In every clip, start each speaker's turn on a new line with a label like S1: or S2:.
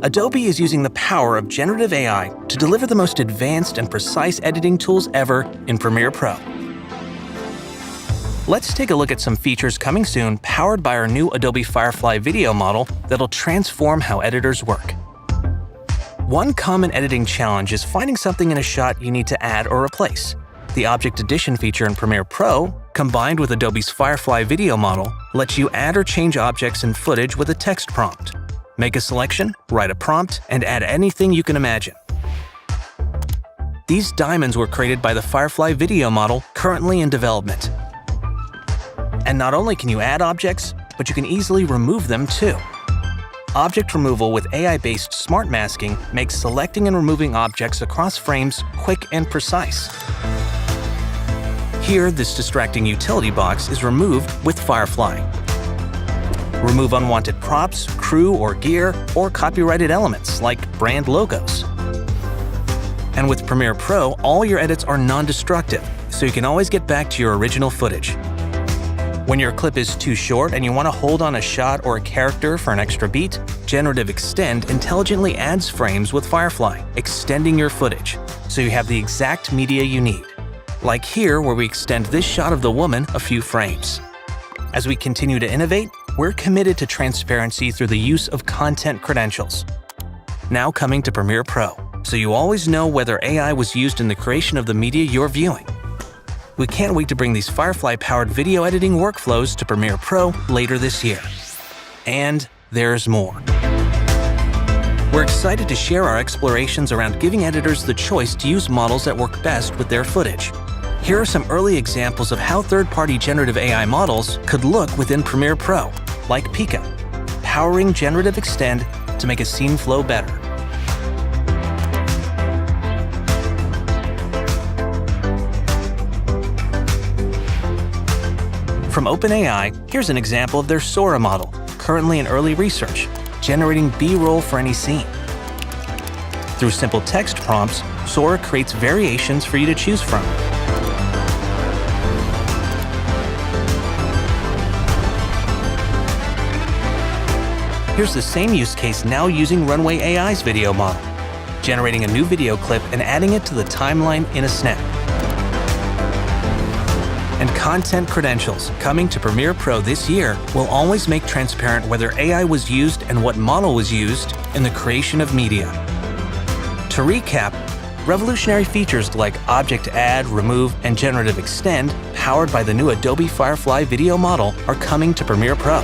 S1: Adobe is using the power of generative AI to deliver the most advanced and precise editing tools ever in Premiere Pro. Let's take a look at some features coming soon powered by our new Adobe Firefly video model that'll transform how editors work. One common editing challenge is finding something in a shot you need to add or replace. The Object Addition feature in Premiere Pro, combined with Adobe's Firefly video model, lets you add or change objects in footage with a text prompt. Make a selection, write a prompt, and add anything you can imagine. These diamonds were created by the Firefly video model currently in development. And not only can you add objects, but you can easily remove them too. Object removal with AI-based smart masking makes selecting and removing objects across frames quick and precise. Here, this distracting utility box is removed with Firefly. Remove unwanted props, crew or gear, or copyrighted elements like brand logos. And with Premiere Pro, all your edits are non-destructive, so you can always get back to your original footage. When your clip is too short and you want to hold on a shot or a character for an extra beat, Generative Extend intelligently adds frames with Firefly, extending your footage, so you have the exact media you need. Like here, where we extend this shot of the woman a few frames. As we continue to innovate, we're committed to transparency through the use of content credentials. Now coming to Premiere Pro, so you always know whether AI was used in the creation of the media you're viewing. We can't wait to bring these Firefly-powered video editing workflows to Premiere Pro later this year. And there's more. We're excited to share our explorations around giving editors the choice to use models that work best with their footage. Here are some early examples of how third-party generative AI models could look within Premiere Pro, like Pika, powering Generative Extend to make a scene flow better. From OpenAI, here's an example of their Sora model, currently in early research, generating B-roll for any scene. Through simple text prompts, Sora creates variations for you to choose from. Here's the same use case now using Runway AI's video model, generating a new video clip and adding it to the timeline in a snap. And content credentials coming to Premiere Pro this year will always make transparent whether AI was used and what model was used in the creation of media. To recap, revolutionary features like Object Add, Remove, and Generative Extend, powered by the new Adobe Firefly video model, are coming to Premiere Pro.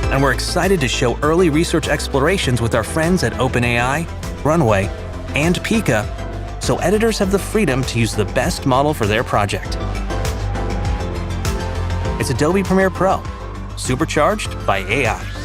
S1: And we're excited to show early research explorations with our friends at OpenAI, Runway, and Pika, so editors have the freedom to use the best model for their project. It's Adobe Premiere Pro, supercharged by AI.